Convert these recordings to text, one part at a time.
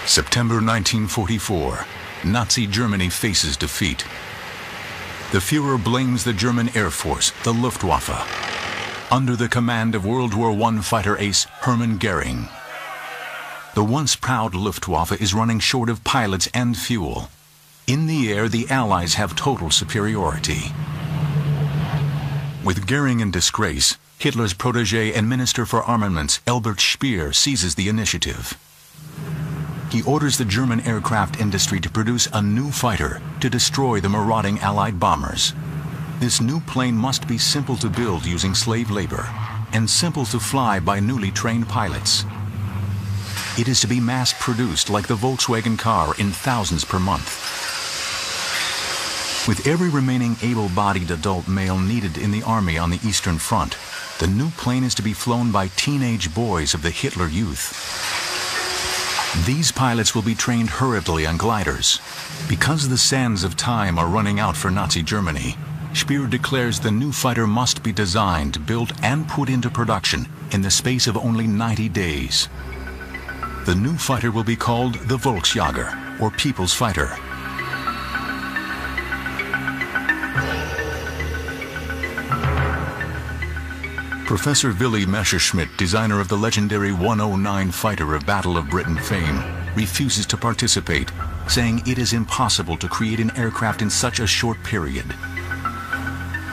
September 1944, Nazi Germany faces defeat. The Führer blames the German Air Force, the Luftwaffe, under the command of World War I fighter ace Hermann Goering. The once proud Luftwaffe is running short of pilots and fuel. In the air, the Allies have total superiority. With Goering in disgrace, Hitler's protege and Minister for Armaments, Albert Speer, seizes the initiative. He orders the German aircraft industry to produce a new fighter to destroy the marauding Allied bombers. This new plane must be simple to build using slave labor and simple to fly by newly trained pilots. It is to be mass-produced like the Volkswagen car in thousands per month. With every remaining able-bodied adult male needed in the army on the Eastern Front, the new plane is to be flown by teenage boys of the Hitler Youth. These pilots will be trained hurriedly on gliders. Because the sands of time are running out for Nazi Germany, Speer declares the new fighter must be designed, built, and put into production in the space of only 90 days. The new fighter will be called the Volksjäger, or People's Fighter. Professor Willy Messerschmitt, designer of the legendary 109 fighter of Battle of Britain fame, refuses to participate, saying it is impossible to create an aircraft in such a short period.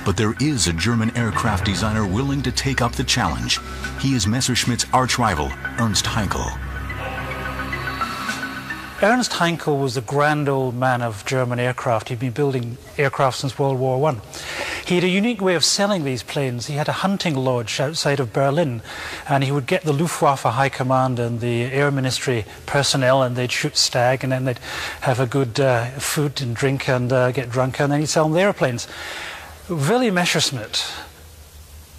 But there is a German aircraft designer willing to take up the challenge. He is Messerschmitt's arch-rival, Ernst Heinkel. Ernst Heinkel was a grand old man of German aircraft. He'd been building aircraft since World War I. He had a unique way of selling these planes. He had a hunting lodge outside of Berlin, and he would get the Luftwaffe High Command and the Air Ministry personnel, and they'd shoot stag, and then they'd have a good food and drink and get drunk, and then he'd sell them the airplanes. Willy Messerschmitt,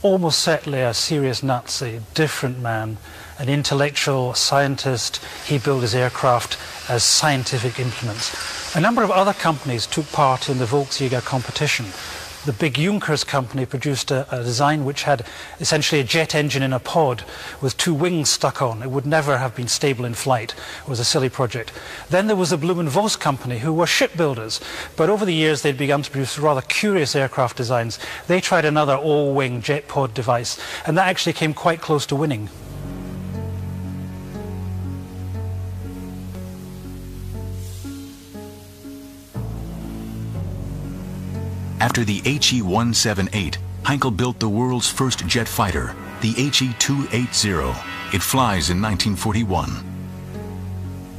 almost certainly a serious Nazi, different man, an intellectual scientist. He built his aircraft as scientific implements. A number of other companies took part in the Volksjäger competition. The big Junkers company produced a design which had essentially a jet engine in a pod with two wings stuck on. It would never have been stable in flight. It was a silly project. Then there was the Blum & Voss company, who were shipbuilders, but over the years they'd begun to produce rather curious aircraft designs. They tried another all-wing jet pod device, and that actually came quite close to winning. After the HE-178, Heinkel built the world's first jet fighter, the HE-280. It flies in 1941.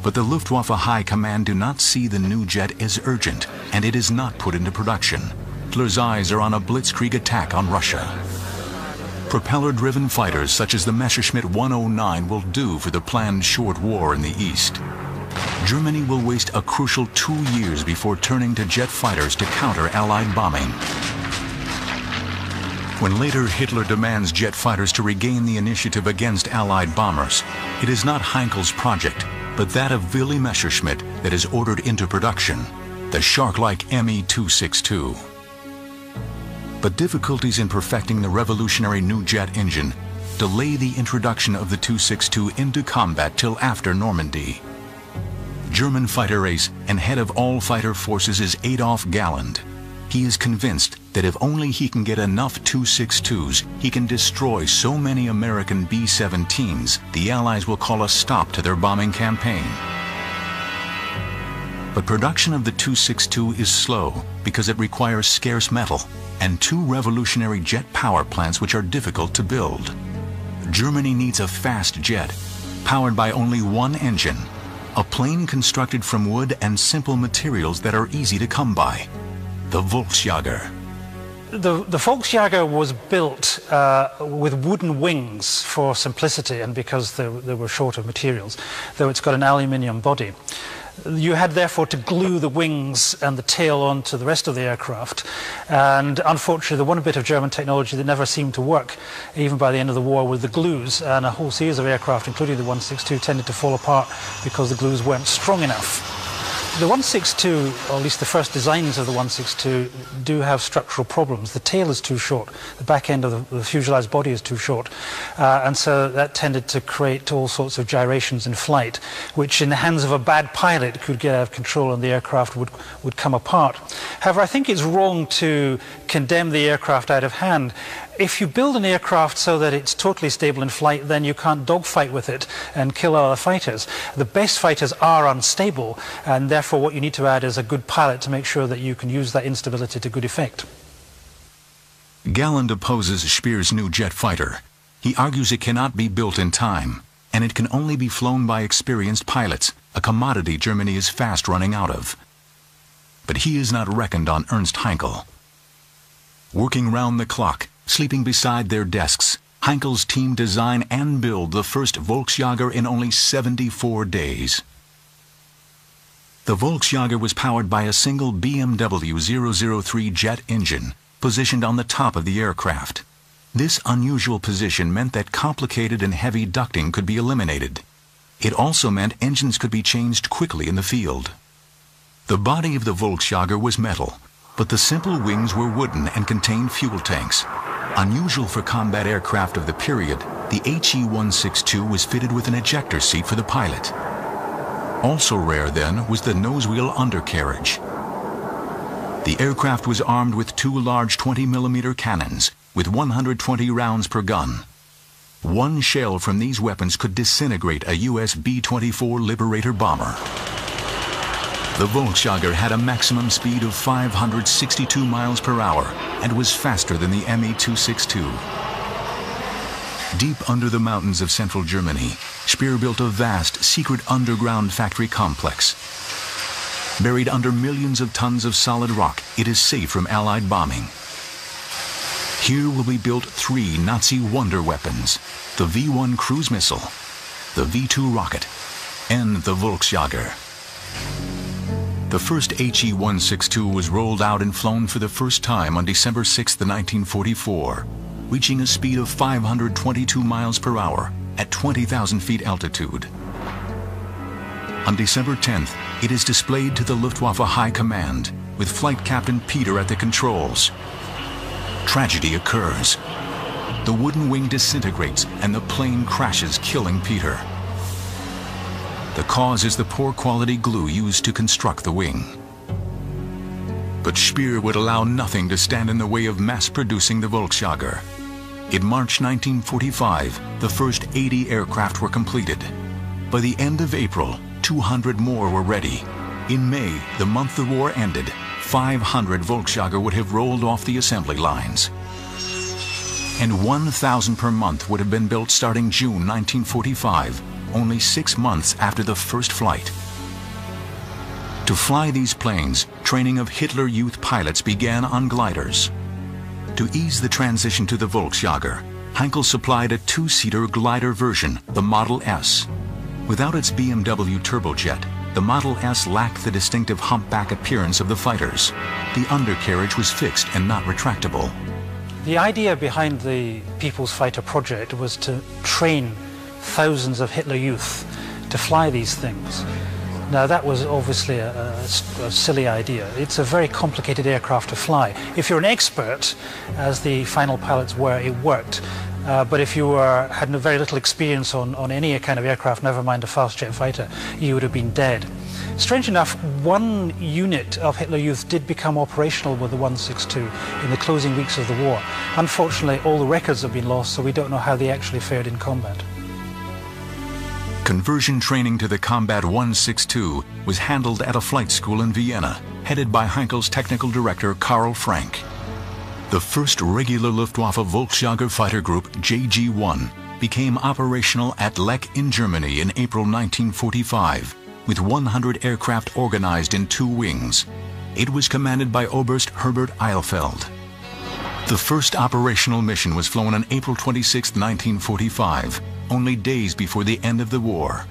But the Luftwaffe High Command do not see the new jet as urgent, and it is not put into production. Hitler's eyes are on a blitzkrieg attack on Russia. Propeller-driven fighters such as the Messerschmitt 109 will do for the planned short war in the East. Germany will waste a crucial 2 years before turning to jet fighters to counter Allied bombing. When later Hitler demands jet fighters to regain the initiative against Allied bombers, it is not Heinkel's project, but that of Willy Messerschmitt that is ordered into production, the shark-like Me-262. But difficulties in perfecting the revolutionary new jet engine delay the introduction of the 262 into combat till after Normandy. German fighter ace and head of all fighter forces is Adof Galland. He is convinced that if only he can get enough 262s, he can destroy so many American B-17s, the Allies will call a stop to their bombing campaign. But production of the 262 is slow because it requires scarce metal and 2 revolutionary jet power plants which are difficult to build. Germany needs a fast jet, powered by only one engine, a plane constructed from wood and simple materials that are easy to come by, the Volksjäger. The Volksjäger was built with wooden wings for simplicity and because they were short of materials, though it's got an aluminium body. You had therefore to glue the wings and the tail onto the rest of the aircraft, and unfortunately the one bit of German technology that never seemed to work even by the end of the war were the glues, and a whole series of aircraft including the 162 tended to fall apart because the glues weren't strong enough. The 162, or at least the first designs of the 162, do have structural problems. The tail is too short, the back end of the fuselage body is too short, and so that tended to create all sorts of gyrations in flight, which in the hands of a bad pilot could get out of control and the aircraft would come apart. However, I think it's wrong to condemn the aircraft out of hand. If you build an aircraft so that it's totally stable in flight, then you can't dogfight with it and kill other fighters. The best fighters are unstable, and therefore what you need to add is a good pilot to make sure that you can use that instability to good effect. Galland opposes Speer's new jet fighter. He argues it cannot be built in time, and it can only be flown by experienced pilots, a commodity Germany is fast running out of. But he is not reckoned on Ernst Heinkel. Working round the clock, sleeping beside their desks, Heinkel's team design and build the first Volksjager in only 74 days. The Volksjager was powered by a single BMW 003 jet engine, positioned on the top of the aircraft. This unusual position meant that complicated and heavy ducting could be eliminated. It also meant engines could be changed quickly in the field. The body of the Volksjager was metal, but the simple wings were wooden and contained fuel tanks. Unusual for combat aircraft of the period, the HE-162 was fitted with an ejector seat for the pilot. Also rare then was the nose-wheel undercarriage. The aircraft was armed with two large 20mm cannons with 120 rounds per gun. One shell from these weapons could disintegrate a US B-24 Liberator bomber. The Volksjager had a maximum speed of 562 miles per hour and was faster than the Me-262. Deep under the mountains of central Germany, Speer built a vast, secret underground factory complex. Buried under millions of tons of solid rock, it is safe from Allied bombing. Here will be built three Nazi wonder weapons: the V-1 cruise missile, the V-2 rocket, and the Volksjager. The first HE-162 was rolled out and flown for the first time on December 6, 1944, reaching a speed of 522 miles per hour at 20,000 feet altitude. On December 10th, it is displayed to the Luftwaffe High Command, with Flight Captain Peter at the controls. Tragedy occurs. The wooden wing disintegrates and the plane crashes, killing Peter. The cause is the poor quality glue used to construct the wing. But Speer would allow nothing to stand in the way of mass-producing the Volksjager. In March 1945, the first 80 aircraft were completed. By the end of April, 200 more were ready. In May, the month the war ended, 500 Volksjager would have rolled off the assembly lines. And 1,000 per month would have been built starting June 1945, only 6 months after the first flight. To fly these planes, training of Hitler Youth pilots began on gliders. To ease the transition to the Volksjager, Heinkel supplied a two-seater glider version, the Model S. Without its BMW turbojet, the Model S lacked the distinctive humpback appearance of the fighters. The undercarriage was fixed and not retractable. The idea behind the People's Fighter project was to train thousands of Hitler Youth to fly these things. Now that was obviously a silly idea. It's a very complicated aircraft to fly. If you're an expert, as the final pilots were, it worked. But if you had very little experience on any kind of aircraft, never mind a fast jet fighter, you would have been dead. Strange enough, one unit of Hitler Youth did become operational with the 162 in the closing weeks of the war. Unfortunately, all the records have been lost, so we don't know how they actually fared in combat. Conversion training to the Combat 162 was handled at a flight school in Vienna, headed by Heinkel's technical director Karl Frank. The first regular Luftwaffe Volksjager fighter group, JG-1, became operational at Lech in Germany in April 1945, with 100 aircraft organized in 2 wings. It was commanded by Oberst Herbert Eilfeld. The first operational mission was flown on April 26, 1945, only days before the end of the war.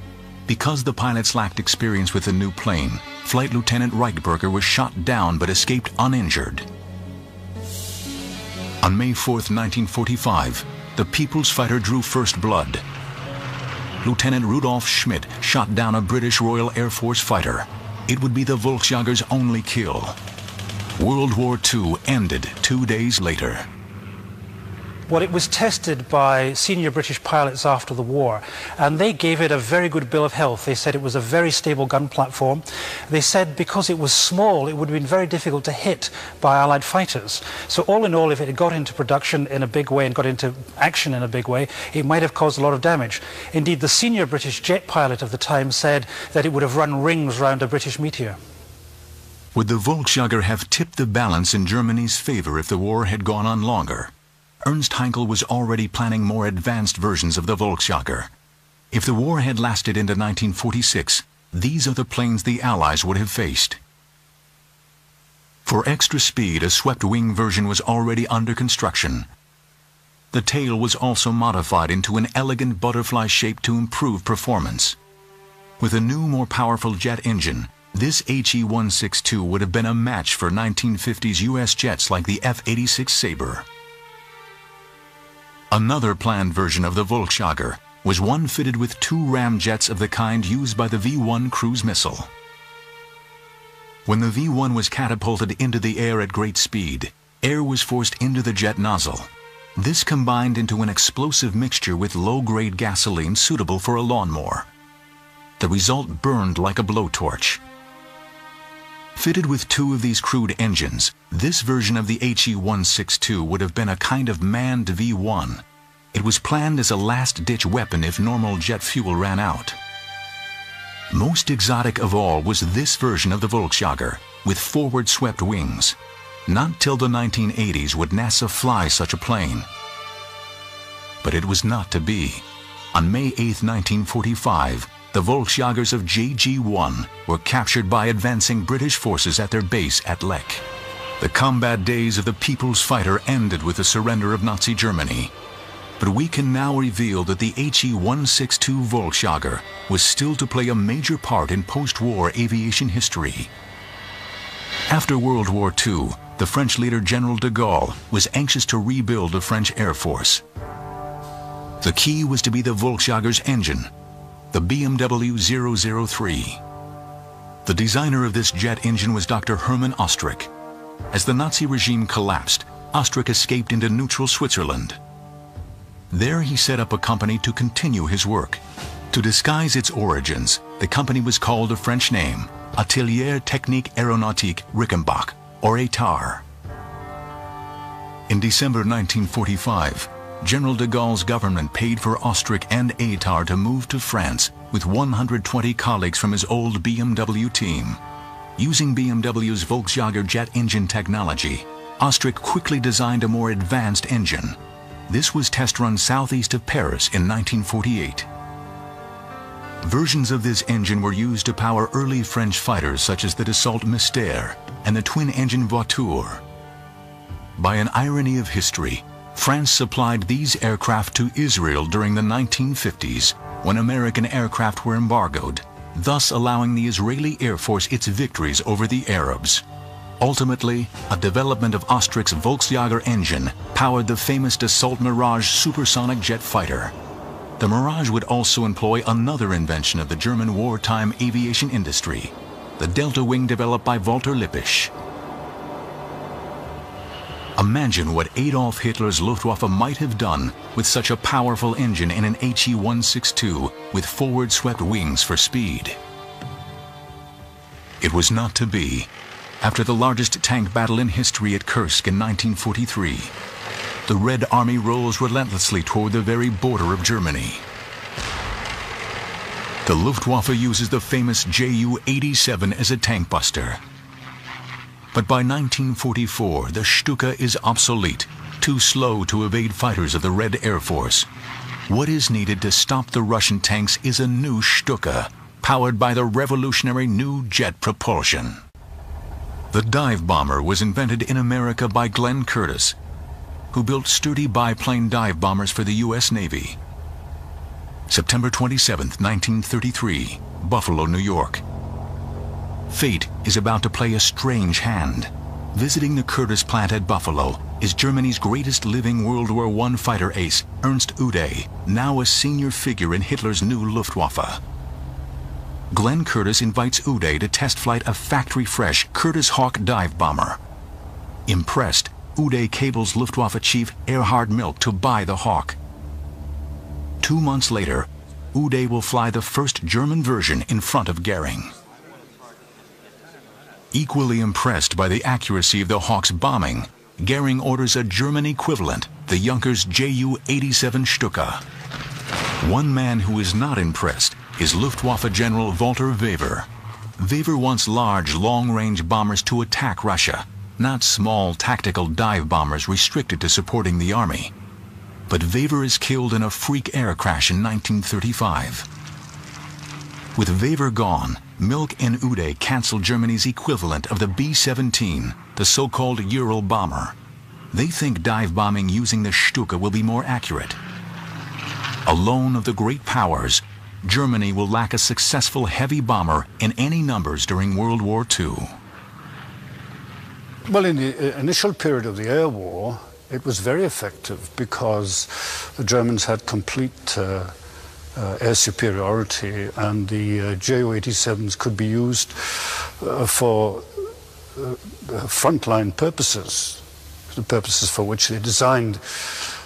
Because the pilots lacked experience with the new plane, Flight Lieutenant Reichberger was shot down but escaped uninjured. On May 4, 1945, the People's Fighter drew first blood. Lieutenant Rudolf Schmidt shot down a British Royal Air Force fighter. It would be the Volksjager's only kill. World War II ended 2 days later. Well, it was tested by senior British pilots after the war, and they gave it a very good bill of health. They said it was a very stable gun platform. They said because it was small, it would have been very difficult to hit by Allied fighters. So all in all, if it had got into production in a big way and got into action in a big way, it might have caused a lot of damage. Indeed, the senior British jet pilot of the time said that it would have run rings round a British meteor. Would the Volksjager have tipped the balance in Germany's favor if the war had gone on longer? Ernst Heinkel was already planning more advanced versions of the Volksjager. If the war had lasted into 1946, these are the planes the Allies would have faced. For extra speed, a swept-wing version was already under construction. The tail was also modified into an elegant butterfly shape to improve performance. With a new, more powerful jet engine, this HE-162 would have been a match for 1950s U.S. jets like the F-86 Sabre. Another planned version of the Volksjager was one fitted with 2 ramjets of the kind used by the V-1 cruise missile. When the V-1 was catapulted into the air at great speed, air was forced into the jet nozzle. This combined into an explosive mixture with low-grade gasoline suitable for a lawnmower. The result burned like a blowtorch. Fitted with 2 of these crude engines, this version of the HE-162 would have been a kind of manned V-1. It was planned as a last-ditch weapon if normal jet fuel ran out. Most exotic of all was this version of the Volksjager, with forward-swept wings. Not till the 1980s would NASA fly such a plane. But it was not to be. On May 8, 1945, the Volksjagers of JG-1 were captured by advancing British forces at their base at Lech. The combat days of the People's Fighter ended with the surrender of Nazi Germany. But we can now reveal that the HE-162 Volksjager was still to play a major part in post-war aviation history. After World War II, the French leader General de Gaulle was anxious to rebuild the French Air Force. The key was to be the Volksjager's engine, the WW2. The designer of this jet engine was Dr. Hermann Ostrich. As the Nazi regime collapsed, Ostrich escaped into neutral Switzerland. There he set up a company to continue his work. To disguise its origins, the company was called a French name, Atelier Technique Aéronautique Rickenbach, or ATAR. In December 1945, General de Gaulle's government paid for Ostrich and ATAR to move to France with 120 colleagues from his old BMW team. Using BMW's Volksjager jet engine technology, Ostrich quickly designed a more advanced engine. This was test run southeast of Paris in 1948. Versions of this engine were used to power early French fighters such as the Dassault Mystère and the twin-engine Voiture. By an irony of history, France supplied these aircraft to Israel during the 1950s when American aircraft were embargoed, thus allowing the Israeli Air Force its victories over the Arabs. Ultimately, a development of Ostrich's Volksjager engine powered the famous Dassault Mirage supersonic jet fighter. The Mirage would also employ another invention of the German wartime aviation industry, the delta wing developed by Walter Lippisch. Imagine what Adolf Hitler's Luftwaffe might have done with such a powerful engine in an HE-162 with forward-swept wings for speed. It was not to be. After the largest tank battle in history at Kursk in 1943, the Red Army rolls relentlessly toward the very border of Germany. The Luftwaffe uses the famous Ju-87 as a tank buster. But by 1944, the Stuka is obsolete, too slow to evade fighters of the Red Air Force. What is needed to stop the Russian tanks is a new Stuka, powered by the revolutionary new jet propulsion. The dive bomber was invented in America by Glenn Curtiss, who built sturdy biplane dive bombers for the U.S. Navy. September 27, 1933, Buffalo, New York. Fate is about to play a strange hand. Visiting the Curtiss plant at Buffalo is Germany's greatest living World War I fighter ace, Ernst Ude, now a senior figure in Hitler's new Luftwaffe. Glenn Curtiss invites Uday to test flight a factory-fresh Curtiss Hawk dive bomber. Impressed, Uday cables Luftwaffe chief Erhard Milch to buy the Hawk. 2 months later, Uday will fly the first German version in front of Goering. Equally impressed by the accuracy of the Hawk's bombing, Goering orders a German equivalent, the Junkers Ju-87 Stuka. One man who is not impressed is Luftwaffe General Walter Wever. Wever wants large, long-range bombers to attack Russia, not small tactical dive bombers restricted to supporting the army. But Wever is killed in a freak air crash in 1935. With Wever gone, Milch and Uday cancel Germany's equivalent of the B-17, the so-called Ural bomber. They think dive bombing using the Stuka will be more accurate. Alone of the great powers, Germany will lack a successful heavy bomber in any numbers during World War II. Well, in the initial period of the air war, it was very effective because the Germans had complete air superiority, and the Ju-87s could be used for frontline purposes, the purposes for which they designed.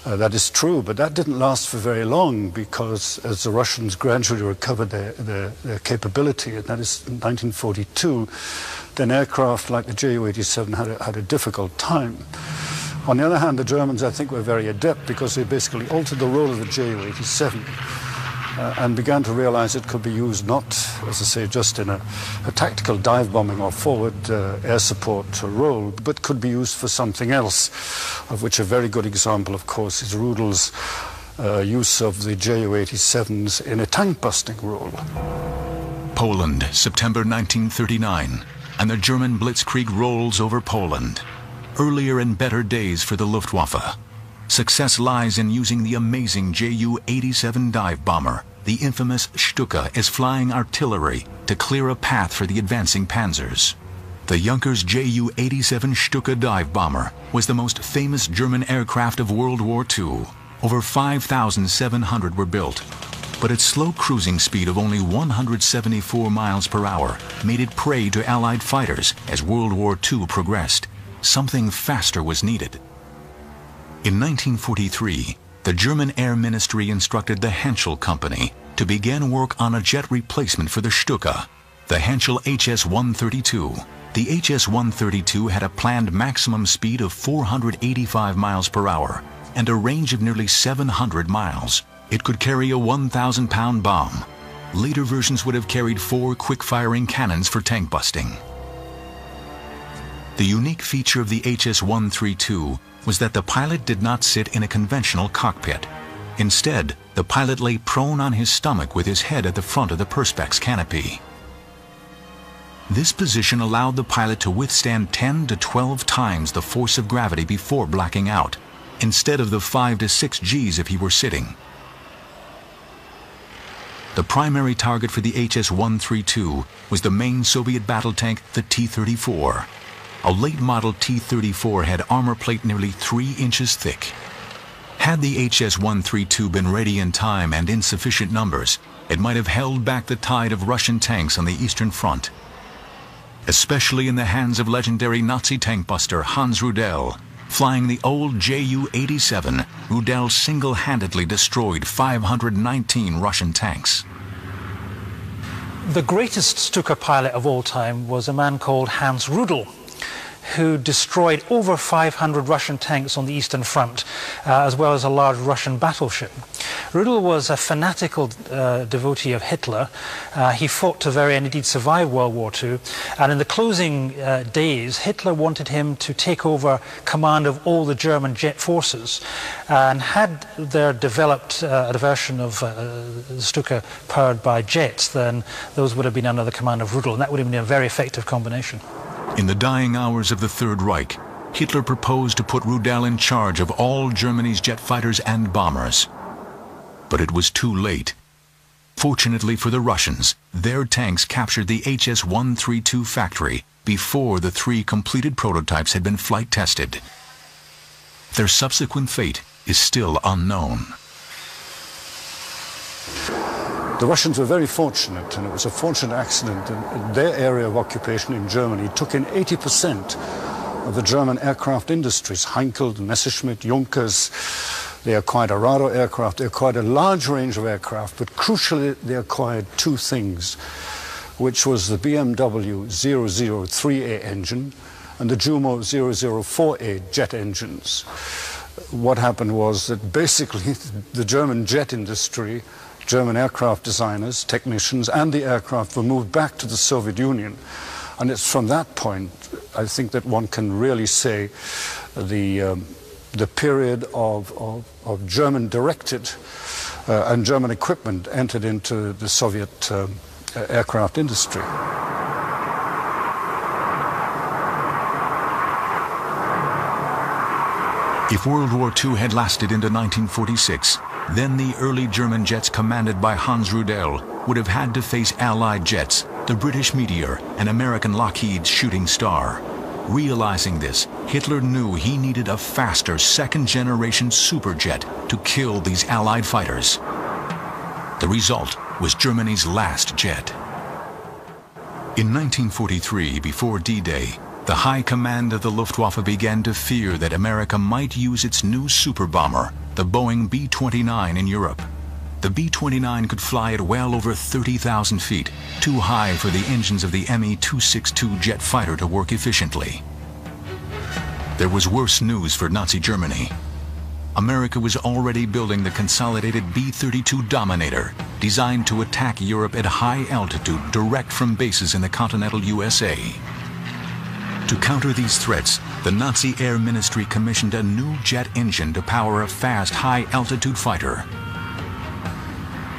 That is true, but that didn't last for very long because as the Russians gradually recovered their capability, and that is in 1942, then aircraft like the Ju-87 had a difficult time. On the other hand, the Germans, I think, were very adept because they basically altered the role of the Ju-87 and began to realize it could be used not, as I say, just in a tactical dive bombing or forward air support role, but could be used for something else, of which a very good example, of course, is Rudel's use of the Ju-87s in a tank-busting role. Poland, September 1939, and the German blitzkrieg rolls over Poland. Earlier and better days for the Luftwaffe. Success lies in using the amazing Ju-87 dive bomber, the infamous Stuka, as flying artillery to clear a path for the advancing panzers. The Junkers Ju-87 Stuka dive bomber was the most famous German aircraft of World War II. Over 5,700 were built, but its slow cruising speed of only 174 miles per hour made it prey to Allied fighters as World War II progressed. Something faster was needed. In 1943, the German Air Ministry instructed the Henschel Company to begin work on a jet replacement for the Stuka, the Henschel HS-132. The HS-132 had a planned maximum speed of 485 miles per hour and a range of nearly 700 miles. It could carry a 1,000-pound bomb. Later versions would have carried 4 quick-firing cannons for tank busting. The unique feature of the HS-132 was that the pilot did not sit in a conventional cockpit. Instead, the pilot lay prone on his stomach with his head at the front of the perspex canopy. This position allowed the pilot to withstand 10 to 12 times the force of gravity before blacking out, instead of the 5 to 6 Gs if he were sitting. The primary target for the HS-132 was the main Soviet battle tank, the T-34. A late-model T-34 had armor plate nearly 3 inches thick. Had the HS-132 been ready in time and in sufficient numbers, it might have held back the tide of Russian tanks on the Eastern Front. Especially in the hands of legendary Nazi tank buster Hans Rudel. Flying the old Ju-87, Rudel single-handedly destroyed 519 Russian tanks. The greatest Stuka pilot of all time was a man called Hans Rudel, who destroyed over 500 Russian tanks on the Eastern Front, as well as a large Russian battleship. Rudel was a fanatical devotee of Hitler. He fought to very end, indeed survived World War II, and in the closing days, Hitler wanted him to take over command of all the German jet forces, and had there developed a version of Stuka powered by jets, then those would have been under the command of Rudel, and that would have been a very effective combination. In the dying hours of the Third Reich, Hitler proposed to put Rudel in charge of all Germany's jet fighters and bombers. But it was too late. Fortunately for the Russians, their tanks captured the HS-132 factory before the 3 completed prototypes had been flight tested. Their subsequent fate is still unknown. The Russians were very fortunate, and it was a fortunate accident. Their area of occupation in Germany took in 80% of the German aircraft industries. Heinkel, Messerschmitt, Junkers. They acquired Arado aircraft. They acquired a large range of aircraft, but crucially they acquired two things, which was the BMW 003A engine and the Jumo 004A jet engines. What happened was that basically the German jet industry, German aircraft designers, technicians, and the aircraft were moved back to the Soviet Union. And it's from that point, I think, that one can really say the period of German-directed and German equipment entered into the Soviet aircraft industry. If World War II had lasted into 1946, then the early German jets commanded by Hans Rudel would have had to face Allied jets, the British Meteor and American Lockheed's Shooting Star. Realizing this, Hitler knew he needed a faster second-generation superjet to kill these Allied fighters. The result was Germany's last jet. In 1943, before D-Day, the high command of the Luftwaffe began to fear that America might use its new super bomber, the Boeing B-29, in Europe. The B-29 could fly at well over 30,000 feet, too high for the engines of the Me-262 jet fighter to work efficiently. There was worse news for Nazi Germany. America was already building the consolidated B-32 Dominator, designed to attack Europe at high altitude direct from bases in the continental USA. To counter these threats, the Nazi Air Ministry commissioned a new jet engine to power a fast, high-altitude fighter.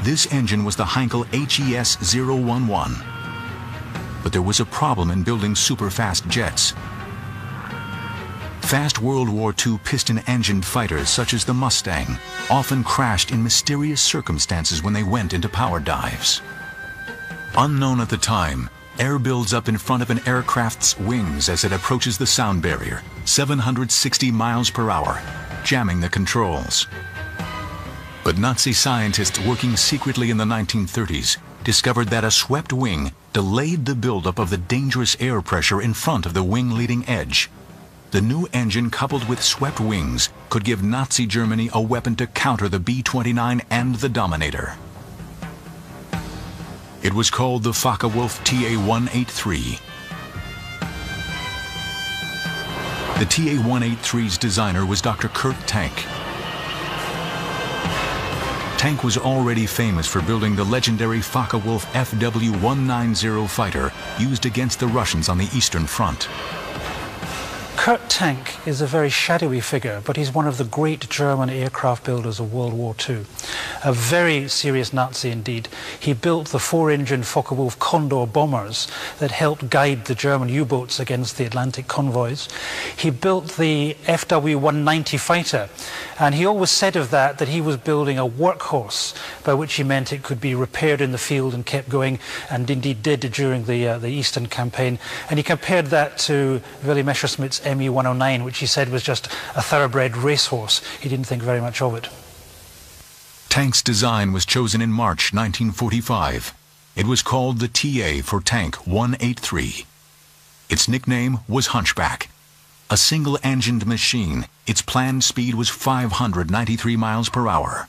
This engine was the Heinkel HES-011. But there was a problem in building super-fast jets. Fast World War II piston-engined fighters, such as the Mustang, often crashed in mysterious circumstances when they went into power dives. Unknown at the time, air builds up in front of an aircraft's wings as it approaches the sound barrier, 760 miles per hour, jamming the controls. But Nazi scientists working secretly in the 1930s discovered that a swept wing delayed the buildup of the dangerous air pressure in front of the wing leading edge. The new engine coupled with swept wings could give Nazi Germany a weapon to counter the B-29 and the Dominator. It was called the Focke-Wulf TA-183. The TA-183's designer was Dr. Kurt Tank. Tank was already famous for building the legendary Focke-Wulf FW-190 fighter used against the Russians on the Eastern Front. Kurt Tank is a very shadowy figure, but he's one of the great German aircraft builders of World War II. A very serious Nazi indeed. He built the four-engine Focke-Wulf Condor bombers that helped guide the German U-boats against the Atlantic convoys. He built the FW-190 fighter, and he always said of that he was building a workhorse, by which he meant it could be repaired in the field and kept going, and indeed did during the Eastern campaign. And he compared that to Willy Messerschmitt's Me-109, which he said was just a thoroughbred racehorse. He didn't think very much of it. Tank's design was chosen in March 1945. It was called the TA for Tank 183. Its nickname was Hunchback. A single-engined machine, its planned speed was 593 miles per hour.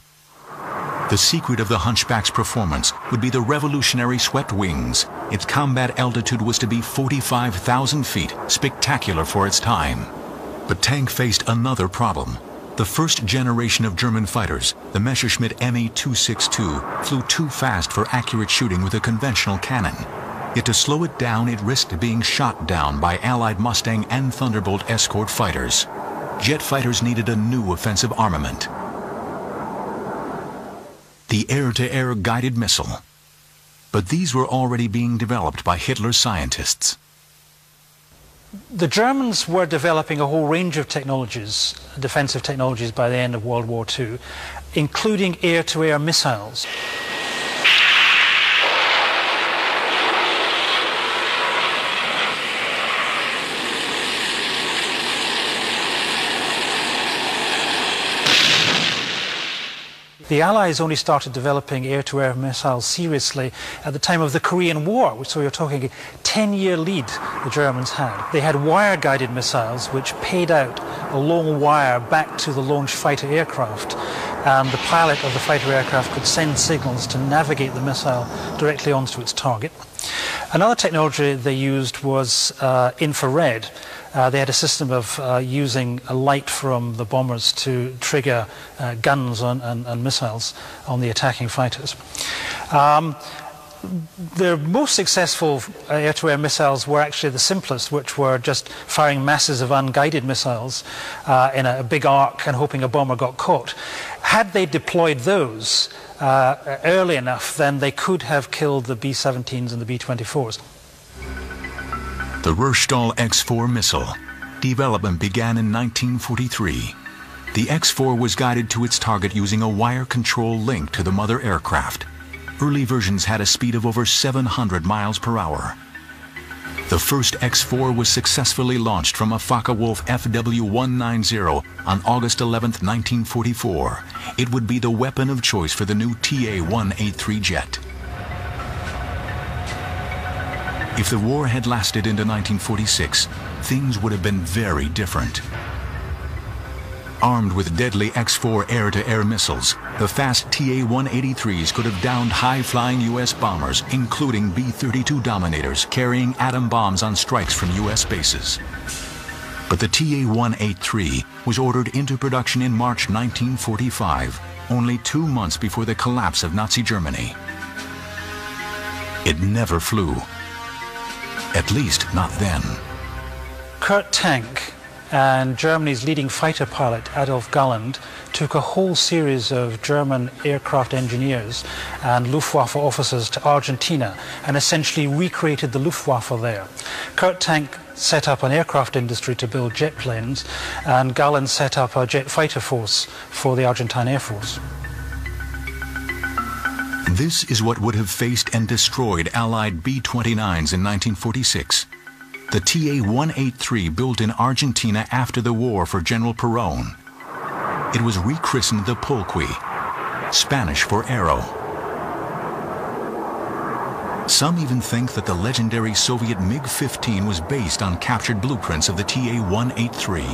The secret of the Hunchback's performance would be the revolutionary swept wings. Its combat altitude was to be 45,000 feet, spectacular for its time. But Tank faced another problem. The first generation of German fighters, the Messerschmitt Me-262, flew too fast for accurate shooting with a conventional cannon. Yet to slow it down, it risked being shot down by Allied Mustang and Thunderbolt escort fighters. Jet fighters needed a new offensive armament: the air-to-air guided missile. But these were already being developed by Hitler's scientists. The Germans were developing a whole range of technologies, defensive technologies, by the end of World War II, including air-to-air missiles. The Allies only started developing air-to-air missiles seriously at the time of the Korean War, so you're talking a 10-year lead the Germans had. They had wire-guided missiles which paid out a long wire back to the launch fighter aircraft, and the pilot of the fighter aircraft could send signals to navigate the missile directly onto its target. Another technology they used was infrared. They had a system of using a light from the bombers to trigger guns and missiles on the attacking fighters. The most successful air-to-air missiles were actually the simplest, which were just firing masses of unguided missiles in a big arc and hoping a bomber got caught. Had they deployed those early enough, then they could have killed the B-17s and the B-24s. The Ruhrstahl X-4 missile. Development began in 1943. The X-4 was guided to its target using a wire control link to the mother aircraft. Early versions had a speed of over 700 miles per hour. The first X-4 was successfully launched from a Focke-Wulf FW190 on August 11, 1944. It would be the weapon of choice for the new TA-183 jet. If the war had lasted into 1946, things would have been very different. Armed with deadly X-4 air-to-air missiles, the fast TA-183s could have downed high-flying U.S. bombers, including B-32 Dominators carrying atom bombs on strikes from U.S. bases. But the TA-183 was ordered into production in March 1945, only 2 months before the collapse of Nazi Germany. It never flew. At least not then. Kurt Tank and Germany's leading fighter pilot Adolf took a whole series of German aircraft engineers and Luftwaffe officers to Argentina and essentially recreated the Luftwaffe there. Kurt Tank set up an aircraft industry to build jet planes, and Galland set up a jet fighter force for the Argentine Air Force. This is what would have faced and destroyed Allied B-29s in 1946. The TA-183 built in Argentina after the war for General Perón. It was rechristened the Polqui, Spanish for arrow. Some even think that the legendary Soviet MiG-15 was based on captured blueprints of the TA-183.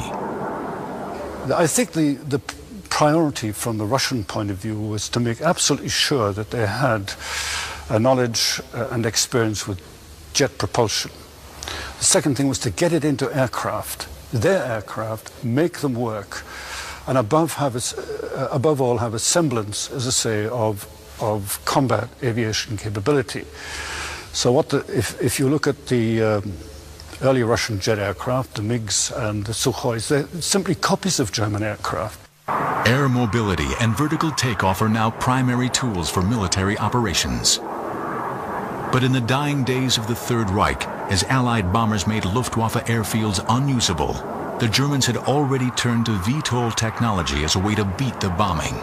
I think the priority from the Russian point of view was to make absolutely sure that they had a knowledge and experience with jet propulsion. The second thing was to get it into aircraft, their aircraft, make them work, and above all have a semblance, as I say, of combat aviation capability. So if you look at the early Russian jet aircraft, the MiGs and the Sukhois, they're simply copies of German aircraft. Air mobility and vertical takeoff are now primary tools for military operations. But in the dying days of the Third Reich, as Allied bombers made Luftwaffe airfields unusable, the Germans had already turned to VTOL technology as a way to beat the bombing.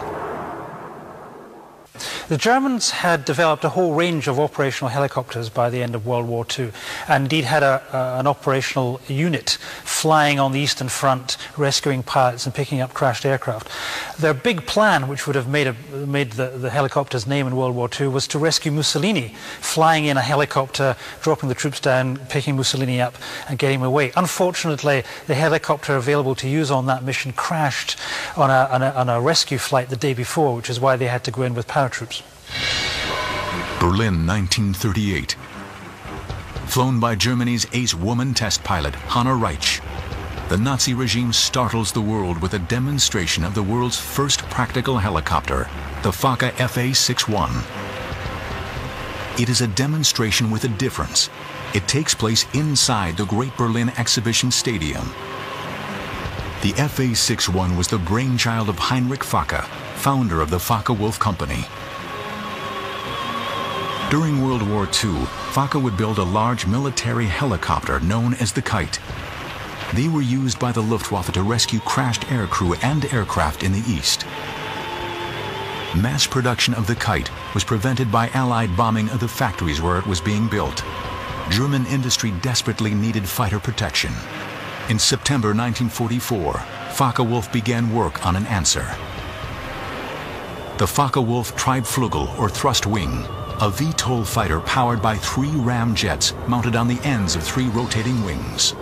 The Germans had developed a whole range of operational helicopters by the end of World War II, and indeed had an operational unit flying on the Eastern Front, rescuing pilots and picking up crashed aircraft. Their big plan, which would have made the helicopter's name in World War II, was to rescue Mussolini, flying in a helicopter, dropping the troops down, picking Mussolini up and getting him away. Unfortunately, the helicopter available to use on that mission crashed on a rescue flight the day before, which is why they had to go in with paratroops. Berlin, 1938. Flown by Germany's ace woman test pilot, Hanna Reitsch, the Nazi regime startles the world with a demonstration of the world's first practical helicopter, the Fokke Fa-61. It is a demonstration with a difference. It takes place inside the Great Berlin Exhibition Stadium. The Fa-61 was the brainchild of Heinrich Fokke, founder of the Focke-Wulf Company. During World War II, Fokke would build a large military helicopter known as the Kite. They were used by the Luftwaffe to rescue crashed aircrew and aircraft in the East. Mass production of the Kite was prevented by Allied bombing of the factories where it was being built. German industry desperately needed fighter protection. In September 1944, Focke-Wulf began work on an answer. the Focke-Wulf Treibflügel, or thrust wing, a VTOL fighter powered by 3 ramjets mounted on the ends of 3 rotating wings.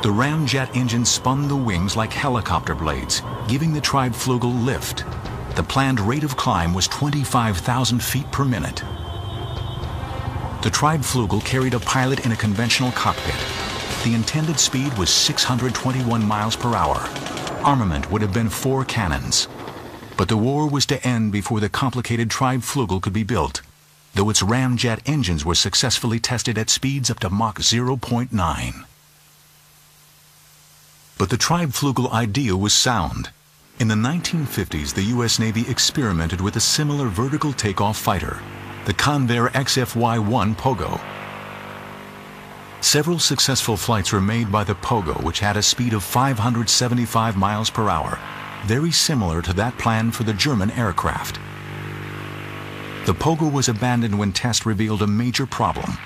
The ramjet engine spun the wings like helicopter blades, giving the Treibflügel lift. The planned rate of climb was 25,000 feet per minute. The Treibflügel carried a pilot in a conventional cockpit. The intended speed was 621 miles per hour. Armament would have been 4 cannons. But the war was to end before the complicated Treibflügel could be built, though its ramjet engines were successfully tested at speeds up to Mach 0.9. But the Treibflügel idea was sound. In the 1950s, the U.S. Navy experimented with a similar vertical takeoff fighter, the Convair XFY-1 Pogo. Several successful flights were made by the Pogo, which had a speed of 575 miles per hour, very similar to that planned for the German aircraft. The Pogo was abandoned when tests revealed a major problem.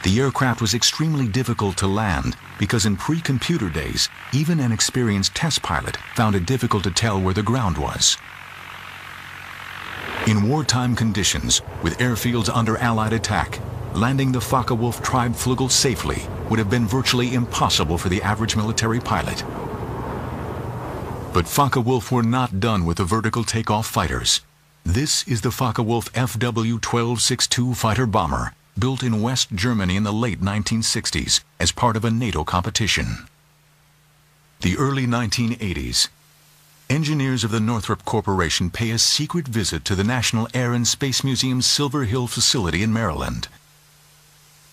The aircraft was extremely difficult to land because in pre-computer days, even an experienced test pilot found it difficult to tell where the ground was. In wartime conditions, with airfields under Allied attack, landing the Focke-Wulf Treibflügel safely would have been virtually impossible for the average military pilot. But Focke-Wulf were not done with the vertical takeoff fighters. This is the Focke-Wulf FW-1262 fighter bomber, built in West Germany in the late 1960s as part of a NATO competition. The early 1980s. Engineers of the Northrop Corporation pay a secret visit to the National Air and Space Museum's Silver Hill facility in Maryland.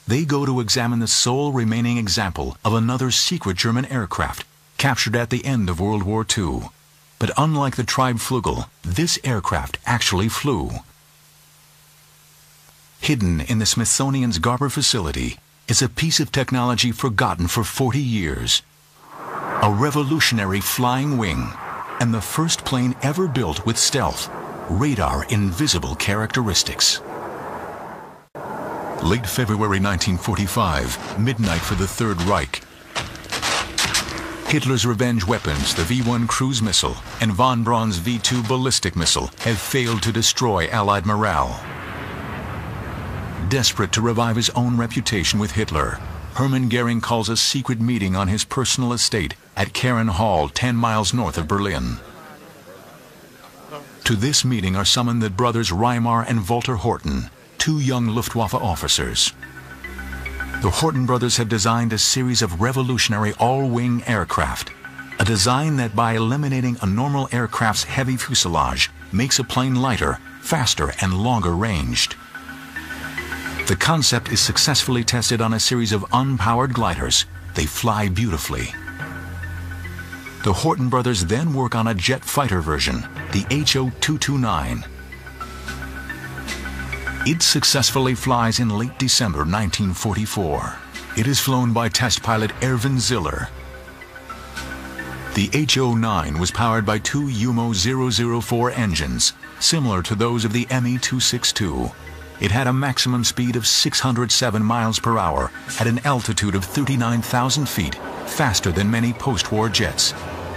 They go to examine the sole remaining example of another secret German aircraft captured at the end of World War II. But unlike the Treibflügel, this aircraft actually flew. Hidden in the Smithsonian's Garber facility is a piece of technology forgotten for 40 years. A revolutionary flying wing, and the first plane ever built with stealth, radar invisible characteristics. Late February 1945, midnight for the Third Reich. Hitler's revenge weapons, the V-1 cruise missile and von Braun's V-2 ballistic missile, have failed to destroy Allied morale. Desperate to revive his own reputation with Hitler, Hermann Goering calls a secret meeting on his personal estate at Karen Hall, 10 miles north of Berlin. To this meeting are summoned the brothers Reimar and Walter Horten, 2 young Luftwaffe officers. The Horten brothers have designed a series of revolutionary all-wing aircraft, a design that by eliminating a normal aircraft's heavy fuselage makes a plane lighter, faster, and longer ranged. The concept is successfully tested on a series of unpowered gliders. They fly beautifully. The Horten brothers then work on a jet fighter version, the HO-229. It successfully flies in late December 1944. It is flown by test pilot Erwin Ziller. The HO-9 was powered by 2 UMO 004 engines, similar to those of the Me-262. It had a maximum speed of 607 miles per hour at an altitude of 39,000 feet, faster than many post-war jets.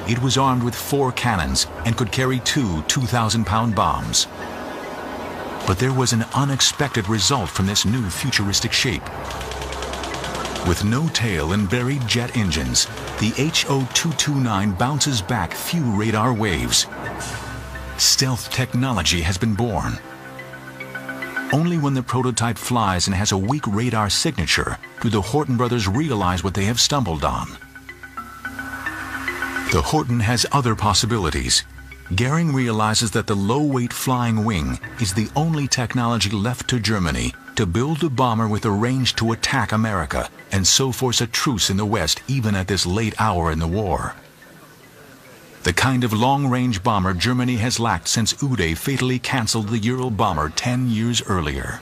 It was armed with 4 cannons and could carry 2 2,000-pound bombs. But there was an unexpected result from this new futuristic shape. With no tail and buried jet engines, the HO-229 bounces back few radar waves. Stealth technology has been born. Only when the prototype flies and has a weak radar signature do the Horten brothers realize what they have stumbled on. The Horten has other possibilities. Goering realizes that the low-weight flying wing is the only technology left to Germany to build a bomber with a range to attack America and so force a truce in the West even at this late hour in the war. The kind of long-range bomber Germany has lacked since Ude fatally canceled the Ural bomber 10 years earlier.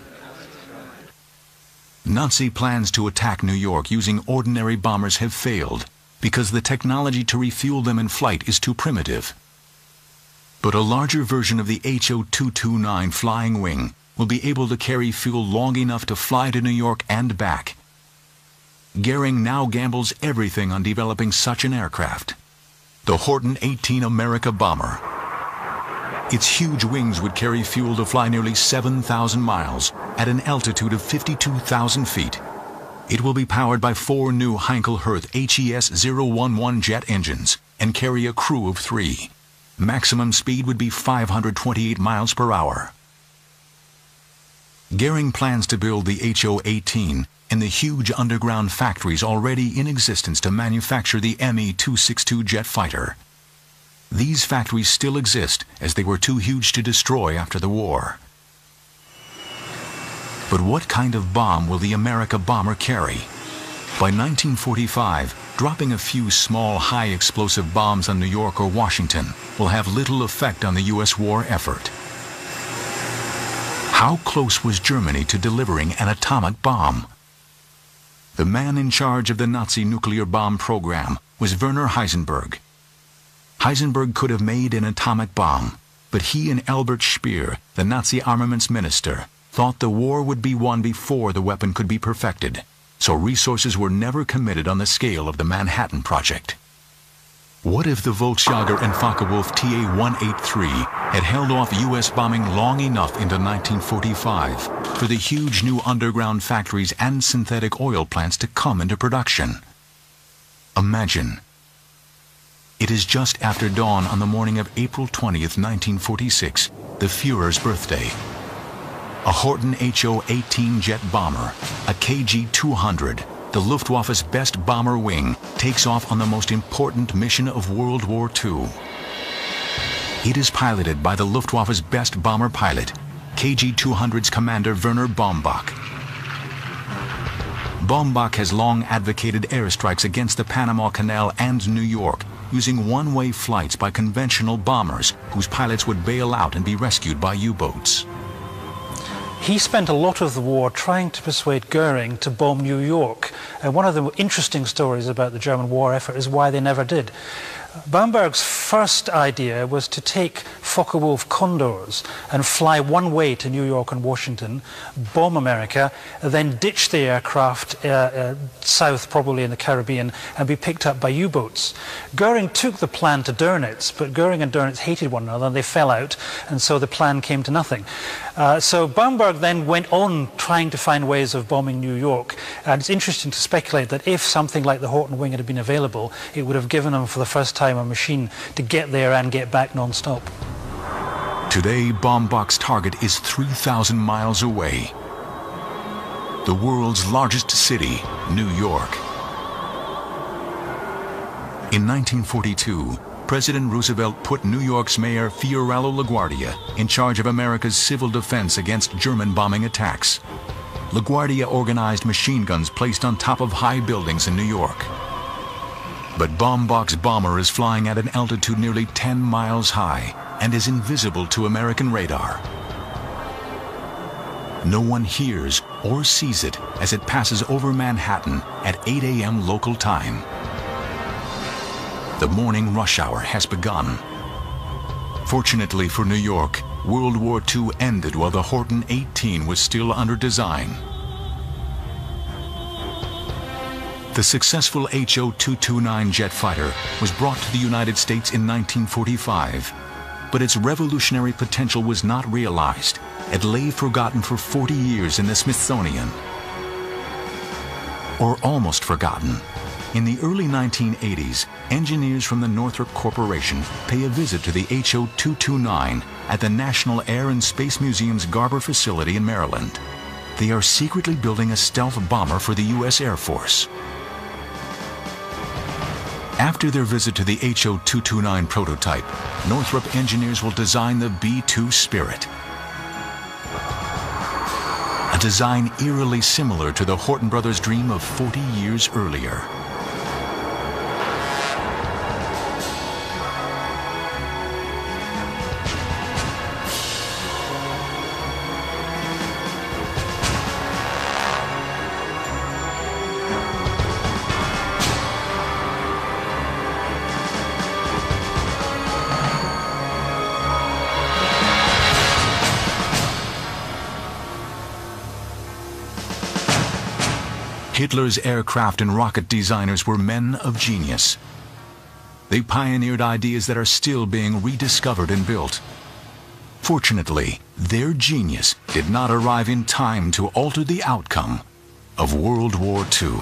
Nazi plans to attack New York using ordinary bombers have failed because the technology to refuel them in flight is too primitive. But a larger version of the HO-229 flying wing will be able to carry fuel long enough to fly to New York and back. Goering now gambles everything on developing such an aircraft. The Horten 18 America bomber. Its huge wings would carry fuel to fly nearly 7,000 miles at an altitude of 52,000 feet. It will be powered by 4 new Heinkel-Herth HES-011 jet engines and carry a crew of 3. Maximum speed would be 528 miles per hour. Goering plans to build the HO-18 in the huge underground factories already in existence to manufacture the Me-262 jet fighter. These factories still exist as they were too huge to destroy after the war. But what kind of bomb will the America bomber carry? By 1945, dropping a few small, high-explosive bombs on New York or Washington will have little effect on the U.S. war effort. How close was Germany to delivering an atomic bomb? The man in charge of the Nazi nuclear bomb program was Werner Heisenberg. Heisenberg could have made an atomic bomb, but he and Albert Speer, the Nazi armaments minister, thought the war would be won before the weapon could be perfected, so resources were never committed on the scale of the Manhattan Project. What if the Volksjager and Focke-Wulf TA-183 had held off U.S. bombing long enough into 1945 for the huge new underground factories and synthetic oil plants to come into production? Imagine. It is just after dawn on the morning of April 20th, 1946, the Führer's birthday. A Horten HO-18 jet bomber, a KG-200, the Luftwaffe's best bomber wing, takes off on the most important mission of World War II. It is piloted by the Luftwaffe's best bomber pilot, KG-200's commander Werner Baumbach. Baumbach has long advocated airstrikes against the Panama Canal and New York, using one-way flights by conventional bombers whose pilots would bail out and be rescued by U-boats. He spent a lot of the war trying to persuade Goering to bomb New York. One of the interesting stories about the German war effort is why they never did. Baumberg's first idea was to take Focke-Wulf Condors and fly one way to New York and Washington, bomb America, then ditch the aircraft south, probably in the Caribbean, and be picked up by U-boats. Goering took the plan to Dönitz, but Goering and Dönitz hated one another and they fell out, and so the plan came to nothing. So Baumberg then went on trying to find ways of bombing New York, and it's interesting to speculate that if something like the Horten wing had been available, it would have given him for the first time a machine to get there and get back non-stop. Today, Baumbach's target is 3,000 miles away. The world's largest city, New York. In 1942, President Roosevelt put New York's mayor Fiorello LaGuardia in charge of America's civil defense against German bombing attacks. LaGuardia organized machine guns placed on top of high buildings in New York. But Baumbach's bomber is flying at an altitude nearly 10 miles high and is invisible to American radar. No one hears or sees it as it passes over Manhattan at 8 a.m. local time. The morning rush hour has begun. Fortunately for New York, World War II ended while the Horten 18 was still under design. The successful HO-229 jet fighter was brought to the United States in 1945, but its revolutionary potential was not realized. It lay forgotten for 40 years in the Smithsonian. Or almost forgotten. In the early 1980s, engineers from the Northrop Corporation pay a visit to the HO-229 at the National Air and Space Museum's Garber facility in Maryland. They are secretly building a stealth bomber for the U.S. Air Force. After their visit to the HO-229 prototype, Northrop engineers will design the B-2 Spirit. A design eerily similar to the Horten brothers' dream of 40 years earlier. Hitler's aircraft and rocket designers were men of genius. They pioneered ideas that are still being rediscovered and built. Fortunately, their genius did not arrive in time to alter the outcome of World War II.